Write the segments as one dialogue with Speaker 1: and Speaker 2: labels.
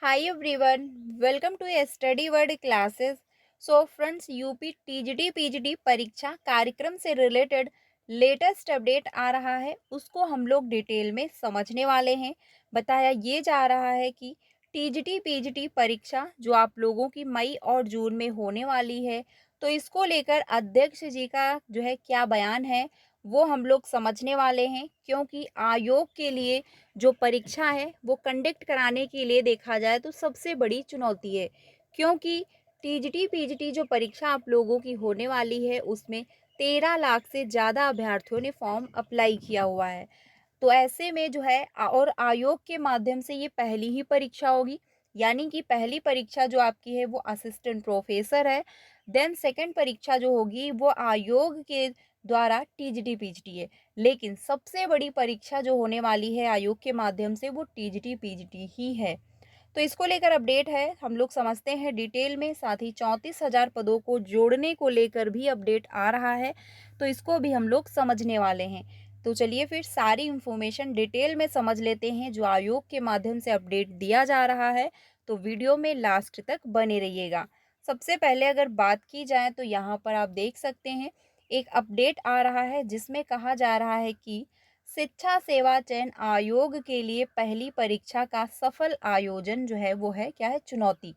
Speaker 1: Hi everyone, welcome to Study World classes. So friends, UP TGT PGT परीक्षा कार्यक्रम से related latest update आ रहा है, उसको हम लोग डिटेल में समझने वाले हैं। बताया ये जा रहा है कि टीजीटी पीजीटी परीक्षा जो आप लोगों की मई और जून में होने वाली है, तो इसको लेकर अध्यक्ष जी का जो है क्या बयान है, वो हम लोग समझने वाले हैं। क्योंकि आयोग के लिए जो परीक्षा है वो कंडक्ट कराने के लिए देखा जाए तो सबसे बड़ी चुनौती है। क्योंकि टीजीटी पीजीटी जो परीक्षा आप लोगों की होने वाली है उसमें 13 लाख से ज़्यादा अभ्यर्थियों ने फॉर्म अप्लाई किया हुआ है। तो ऐसे में जो है और आयोग के माध्यम से ये पहली ही परीक्षा होगी। यानी कि पहली परीक्षा जो आपकी है वो असिस्टेंट प्रोफेसर है। देन सेकंड परीक्षा जो होगी वो आयोग के द्वारा टीजीटी पीजीटी है। लेकिन सबसे बड़ी परीक्षा जो होने वाली है आयोग के माध्यम से वो टीजीटी पीजीटी ही है। तो इसको लेकर अपडेट है, हम लोग समझते हैं डिटेल में। साथ ही 34,000 पदों को जोड़ने को लेकर भी अपडेट आ रहा है, तो इसको भी हम लोग समझने वाले हैं। तो चलिए फिर सारी इंफॉर्मेशन डिटेल में समझ लेते हैं जो आयोग के माध्यम से अपडेट दिया जा रहा है। तो वीडियो में लास्ट तक बने रहिएगा। सबसे पहले अगर बात की जाए तो यहाँ पर आप देख सकते हैं एक अपडेट आ रहा है जिसमें कहा जा रहा है कि शिक्षा सेवा चयन आयोग के लिए पहली परीक्षा का सफल आयोजन जो है वो है क्या है चुनौती।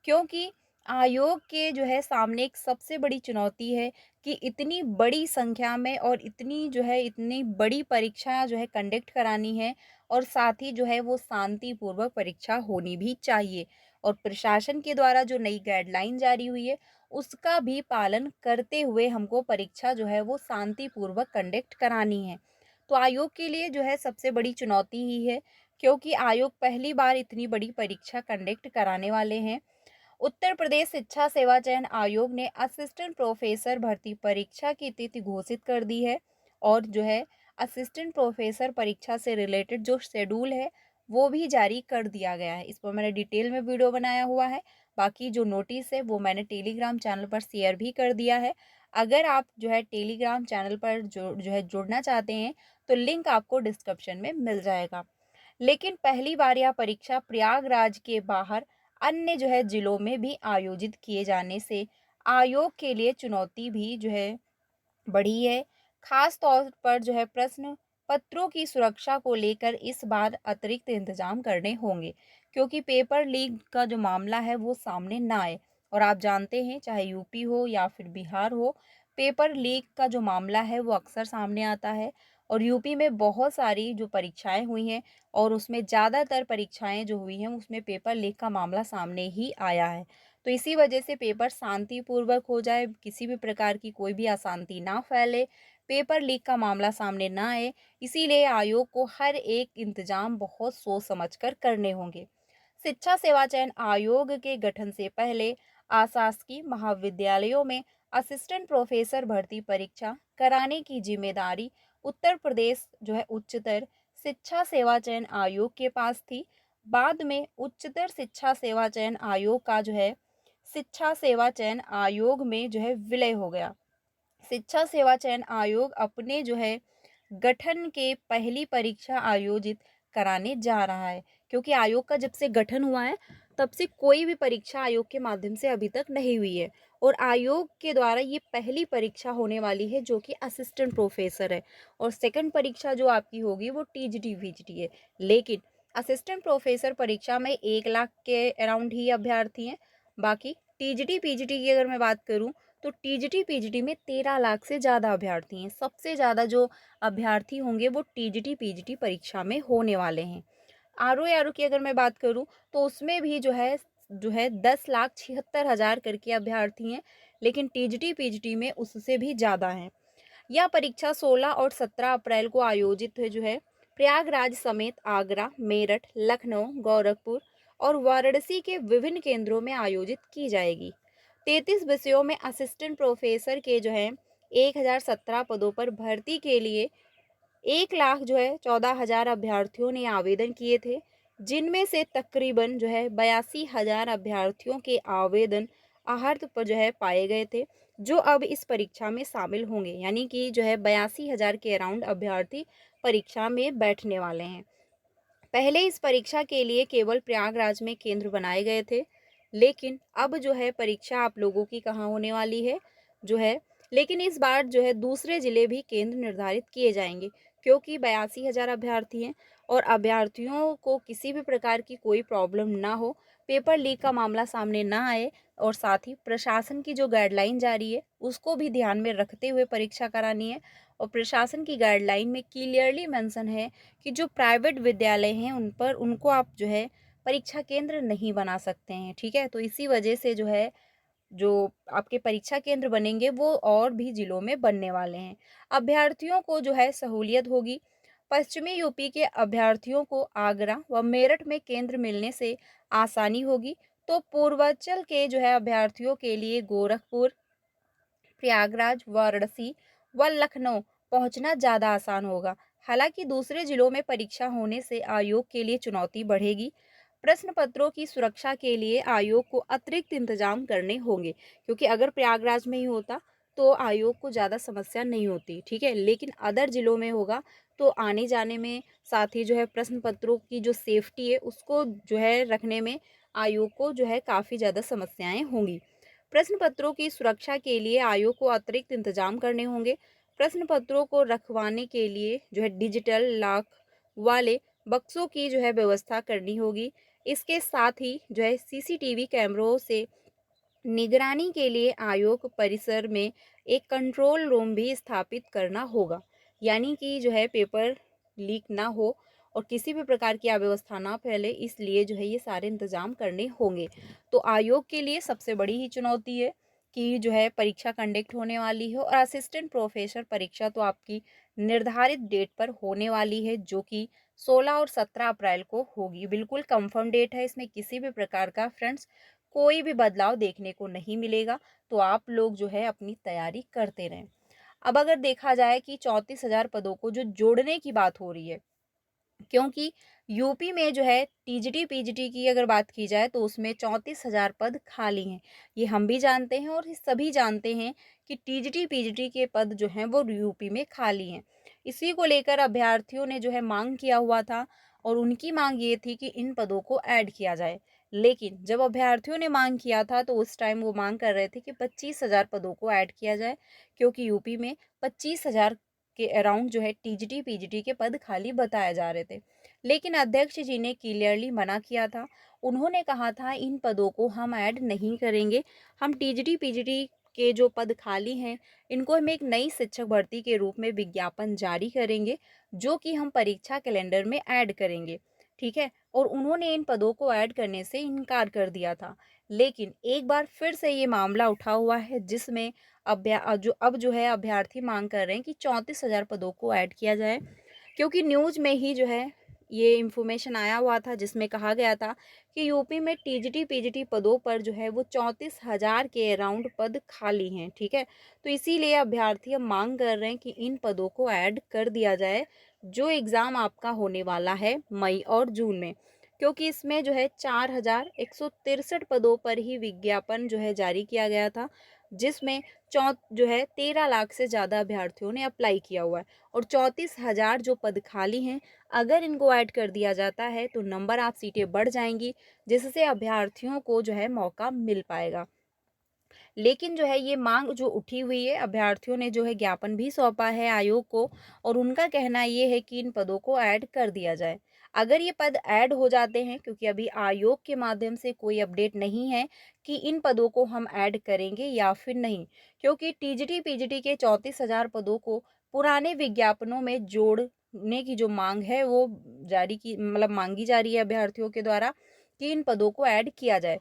Speaker 1: क्योंकि आयोग के जो है सामने एक सबसे बड़ी चुनौती है कि इतनी बड़ी संख्या में और इतनी बड़ी परीक्षा जो है कंडक्ट करानी है। और साथ ही जो है वो शांतिपूर्वक परीक्षा होनी भी चाहिए। और प्रशासन के द्वारा जो नई गाइडलाइन जारी हुई है उसका भी पालन करते हुए हमको परीक्षा जो है वो शांतिपूर्वक कंडक्ट करानी है। तो आयोग के लिए जो है सबसे बड़ी चुनौती ही है। क्योंकि आयोग पहली बार इतनी बड़ी परीक्षा कंडक्ट कराने वाले हैं। उत्तर प्रदेश शिक्षा सेवा चयन आयोग ने असिस्टेंट प्रोफेसर भर्ती परीक्षा की तिथि घोषित कर दी है। और जो है असिस्टेंट प्रोफेसर परीक्षा से रिलेटेड जो शेड्यूल है वो भी जारी कर दिया गया है। इस पर मैंने डिटेल में वीडियो बनाया हुआ है। बाकी जो नोटिस है वो मैंने टेलीग्राम चैनल पर शेयर भी कर दिया है। अगर आप जो है टेलीग्राम चैनल पर जो है जुड़ना चाहते हैं तो लिंक आपको डिस्क्रिप्शन में मिल जाएगा। लेकिन पहली बार यह परीक्षा प्रयागराज के बाहर अन्य जो है जिलों में भी आयोजित किए जाने से आयोग के लिए चुनौती भी जो है बढ़ी है। खास तौर पर जो है प्रश्न पत्रों की सुरक्षा को लेकर इस बार अतिरिक्त इंतजाम करने होंगे। क्योंकि पेपर लीक का जो मामला है वो सामने ना आए। और आप जानते हैं चाहे यूपी हो या फिर बिहार हो, पेपर लीक का जो मामला है वो अक्सर सामने आता है। और यूपी में बहुत सारी जो परीक्षाएं हुई हैं और उसमें ज़्यादातर परीक्षाएं जो हुई हैं उसमें पेपर लीक का मामला सामने ही आया है। तो इसी वजह से पेपर शांतिपूर्वक हो जाए, किसी भी प्रकार की कोई भी अशांति ना फैले, पेपर लीक का मामला सामने ना आए, इसीलिए आयोग को हर एक इंतजाम बहुत सोच समझकर करने होंगे। शिक्षा सेवा चयन आयोग के गठन से पहले आशासकीय महाविद्यालयों में असिस्टेंट प्रोफेसर भर्ती परीक्षा कराने की जिम्मेदारी उत्तर प्रदेश जो है उच्चतर शिक्षा सेवा चयन आयोग के पास थी। बाद में उच्चतर शिक्षा सेवा चयन आयोग का जो है शिक्षा सेवा चयन आयोग में जो है विलय हो गया। शिक्षा सेवा चयन आयोग अपने जो है गठन के पहली परीक्षा आयोजित कराने जा रहा है। क्योंकि आयोग का जब से गठन हुआ है तब से कोई भी परीक्षा आयोग के माध्यम से अभी तक नहीं हुई है। और आयोग के द्वारा ये पहली परीक्षा होने वाली है जो कि असिस्टेंट प्रोफेसर है। और सेकंड परीक्षा जो आपकी होगी वो टीजीटी वीजीटी है। लेकिन असिस्टेंट प्रोफेसर परीक्षा में 1 लाख के अराउंड ही अभ्यर्थी हैं। बाकी टीजीटी पीजीटी की अगर मैं बात करूं तो टीजीटी पीजीटी में 13 लाख से ज़्यादा अभ्यर्थी हैं। सबसे ज़्यादा जो अभ्यर्थी होंगे वो टीजीटी पीजीटी परीक्षा में होने वाले हैं। आरओ आरओ की अगर मैं बात करूं तो उसमें भी जो है 10,76,000 करके अभ्यर्थी हैं। लेकिन टीजीटी पीजीटी में उससे भी ज़्यादा हैं। यह परीक्षा 16 और 17 अप्रैल को आयोजित है जो है प्रयागराज समेत आगरा, मेरठ, लखनऊ, गोरखपुर और वाराणसी के विभिन्न केंद्रों में आयोजित की जाएगी। 33 विषयों में असिस्टेंट प्रोफेसर के जो है 1,017 पदों पर भर्ती के लिए 1 लाख जो है 14,000 अभ्यर्थियों ने आवेदन किए थे। जिनमें से तकरीबन जो है 82,000 अभ्यर्थियों के आवेदन आहर्त पर जो है पाए गए थे, जो अब इस परीक्षा में शामिल होंगे। यानी कि जो है 82,000 के अराउंड अभ्यर्थी परीक्षा में बैठने वाले हैं। पहले इस परीक्षा के लिए केवल प्रयागराज में केंद्र बनाए गए थे, लेकिन अब जो है परीक्षा आप लोगों की कहाँ होने वाली है जो है लेकिन इस बार जो है दूसरे ज़िले भी केंद्र निर्धारित किए जाएंगे, क्योंकि 82,000 अभ्यर्थी हैं और अभ्यर्थियों को किसी भी प्रकार की कोई प्रॉब्लम ना हो, पेपर लीक का मामला सामने ना आए और साथ ही प्रशासन की जो गाइडलाइन जारी है उसको भी ध्यान में रखते हुए परीक्षा करानी है। और प्रशासन की गाइडलाइन में क्लियरली मेंशन है कि जो प्राइवेट विद्यालय हैं उन पर उनको आप जो है परीक्षा केंद्र नहीं बना सकते हैं, ठीक है। तो इसी वजह से जो है जो आपके परीक्षा केंद्र बनेंगे वो और भी जिलों में बनने वाले हैं। अभ्यर्थियों को जो है सहूलियत होगी। पश्चिमी यूपी के अभ्यर्थियों को आगरा व मेरठ में केंद्र मिलने से आसानी होगी, तो पूर्वांचल के जो है अभ्यर्थियों के लिए गोरखपुर, प्रयागराज, वाराणसी व लखनऊ पहुंचना ज़्यादा आसान होगा। हालांकि दूसरे जिलों में परीक्षा होने से आयोग के लिए चुनौती बढ़ेगी। प्रश्न पत्रों की सुरक्षा के लिए आयोग को अतिरिक्त इंतजाम करने होंगे, क्योंकि अगर प्रयागराज में ही होता तो आयोग को ज़्यादा समस्या नहीं होती, ठीक है। लेकिन अदर जिलों में होगा तो आने जाने में, साथ ही जो है प्रश्न पत्रों की जो सेफ्टी है उसको जो है रखने में आयोग को जो है काफ़ी ज़्यादा समस्याएं होंगी। प्रश्न पत्रों की सुरक्षा के लिए आयोग को अतिरिक्त इंतजाम करने होंगे। प्रश्न पत्रों को रखवाने के लिए जो है डिजिटल लॉक वाले बक्सों की जो है व्यवस्था करनी होगी। इसके साथ ही जो है सीसीटीवी कैमरों से निगरानी के लिए आयोग परिसर में एक कंट्रोल रूम भी स्थापित करना होगा, यानी कि जो है पेपर लीक ना हो और किसी भी प्रकार की अव्यवस्था ना फैले, इसलिए जो है ये सारे इंतजाम करने होंगे। तो आयोग के लिए सबसे बड़ी ही चुनौती है कि जो है परीक्षा कंडक्ट होने वाली है और असिस्टेंट प्रोफेसर परीक्षा तो आपकी निर्धारित डेट पर होने वाली है, जो कि 16 और 17 अप्रैल को होगी। बिल्कुल कंफर्म डेट है, इसमें किसी भी प्रकार का फ्रेंड्स कोई भी बदलाव देखने को नहीं मिलेगा। तो आप लोग जो है अपनी तैयारी करते रहें। अब अगर देखा जाए कि 34,000 पदों को जो जोड़ने की बात हो रही है, क्योंकि यूपी में जो है टीजीटी पीजीटी की अगर बात की जाए तो उसमें 34,000 पद खाली हैं। ये हम भी जानते हैं और सभी जानते हैं कि टीजीटी पीजीटी के पद जो हैं वो यूपी में खाली हैं। इसी को लेकर अभ्यर्थियों ने जो है मांग किया हुआ था और उनकी मांग ये थी कि इन पदों को ऐड किया जाए। लेकिन जब अभ्यर्थियों ने मांग किया था तो उस टाइम वो मांग कर रहे थे कि 25,000 पदों को ऐड किया जाए, क्योंकि यूपी में 25,000 के अराउंड जो है टीजीटी पीजीटी के पद खाली बताए जा रहे थे। लेकिन अध्यक्ष जी ने क्लियरली मना किया था। उन्होंने कहा था इन पदों को हम ऐड नहीं करेंगे। हम टीजीटी पीजीटी के जो पद खाली हैं इनको हम एक नई शिक्षक भर्ती के रूप में विज्ञापन जारी करेंगे, जो कि हम परीक्षा कैलेंडर में ऐड करेंगे, ठीक है। और उन्होंने इन पदों को ऐड करने से इनकार कर दिया था। लेकिन एक बार फिर से ये मामला उठा हुआ है, जिसमें अब जो है अभ्यर्थी मांग कर रहे हैं कि 34,000 पदों को ऐड किया जाए, क्योंकि न्यूज़ में ही जो है ये इन्फॉर्मेशन आया हुआ था, जिसमें कहा गया था कि यूपी में टीजीटी पीजीटी पदों पर जो है वो 34,000 के अराउंड पद खाली हैं, ठीक है। तो इसीलिए अभ्यर्थी अब मांग कर रहे हैं कि इन पदों को ऐड कर दिया जाए, जो एग्ज़ाम आपका होने वाला है मई और जून में, क्योंकि इसमें जो है 4,163 पदों पर ही विज्ञापन जो है जारी किया गया था, जिसमें जो है 13 लाख से ज़्यादा अभ्यर्थियों ने अप्लाई किया हुआ है। और 34,000 जो पद खाली हैं, अगर इनको ऐड कर दिया जाता है तो नंबर ऑफ सीटें बढ़ जाएंगी, जिससे अभ्यर्थियों को जो है मौका मिल पाएगा। लेकिन जो है ये मांग जो उठी हुई है, अभ्यर्थियों ने जो है ज्ञापन भी सौंपा है आयोग को और उनका कहना ये है कि इन पदों को ऐड कर दिया जाए। अगर ये पद ऐड हो जाते हैं, क्योंकि अभी आयोग के माध्यम से कोई अपडेट नहीं है कि इन पदों को हम ऐड करेंगे या फिर नहीं, क्योंकि टीजीटी पीजीटी के 34,000 पदों को पुराने विज्ञापनों में जोड़ने की जो मांग है वो जारी की मतलब मांगी जा रही है अभ्यर्थियों के द्वारा कि इन पदों को ऐड किया जाए।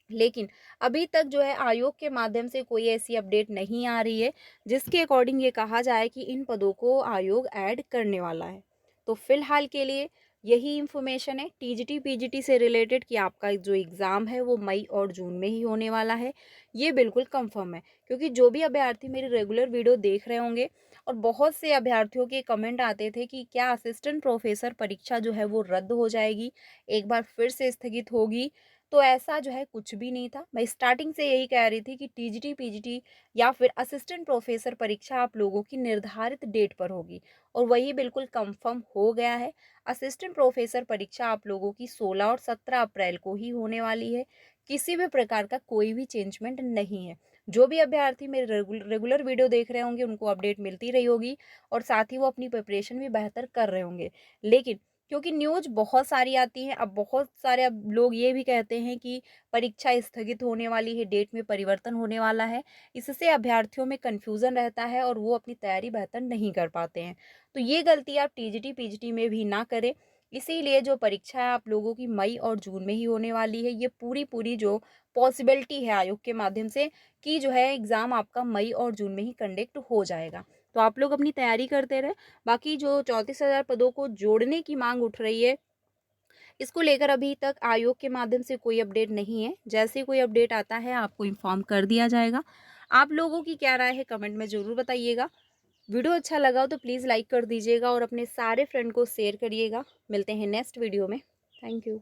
Speaker 1: लेकिन अभी तक जो है आयोग के माध्यम से कोई ऐसी अपडेट नहीं आ रही है जिसके अकॉर्डिंग ये कहा जाए कि इन पदों को आयोग ऐड करने वाला है। तो फिलहाल के लिए यही इन्फॉर्मेशन है टीजीटी पीजीटी से रिलेटेड कि आपका जो एग्ज़ाम है वो मई और जून में ही होने वाला है। ये बिल्कुल कंफर्म है, क्योंकि जो भी अभ्यर्थी मेरी रेगुलर वीडियो देख रहे होंगे और बहुत से अभ्यर्थियों के कमेंट आते थे कि क्या असिस्टेंट प्रोफेसर परीक्षा जो है वो रद्द हो जाएगी, एक बार फिर से स्थगित होगी। तो ऐसा जो है कुछ भी नहीं था। मैं स्टार्टिंग से यही कह रही थी कि टीजीटी, पीजीटी या फिर असिस्टेंट प्रोफेसर परीक्षा आप लोगों की निर्धारित डेट पर होगी और वही बिल्कुल कंफर्म हो गया है। असिस्टेंट प्रोफेसर परीक्षा आप लोगों की 16 और 17 अप्रैल को ही होने वाली है। किसी भी प्रकार का कोई भी चेंजमेंट नहीं है। जो भी अभ्यर्थी मेरे रेगुलर वीडियो देख रहे होंगे उनको अपडेट मिलती रही होगी और साथ ही वो अपनी प्रिपरेशन भी बेहतर कर रहे होंगे। लेकिन क्योंकि न्यूज़ बहुत सारी आती हैं, अब बहुत सारे अब लोग ये भी कहते हैं कि परीक्षा स्थगित होने वाली है, डेट में परिवर्तन होने वाला है। इससे अभ्यर्थियों में कन्फ्यूज़न रहता है और वो अपनी तैयारी बेहतर नहीं कर पाते हैं। तो ये गलती आप टीजीटी, पीजीटी में भी ना करें। इसीलिए जो परीक्षा है आप लोगों की मई और जून में ही होने वाली है। ये पूरी जो पॉसिबिलिटी है आयोग के माध्यम से कि जो है एग्ज़ाम आपका मई और जून में ही कंडक्ट हो जाएगा। तो आप लोग अपनी तैयारी करते रहें। बाकी जो 34,000 पदों को जोड़ने की माँग उठ रही है, इसको लेकर अभी तक आयोग के माध्यम से कोई अपडेट नहीं है। जैसे ही कोई अपडेट आता है आपको इन्फॉर्म कर दिया जाएगा। आप लोगों की क्या राय है कमेंट में ज़रूर बताइएगा। वीडियो अच्छा लगा हो तो प्लीज़ लाइक कर दीजिएगा और अपने सारे फ्रेंड को शेयर करिएगा। मिलते हैं नेक्स्ट वीडियो में। Thank you.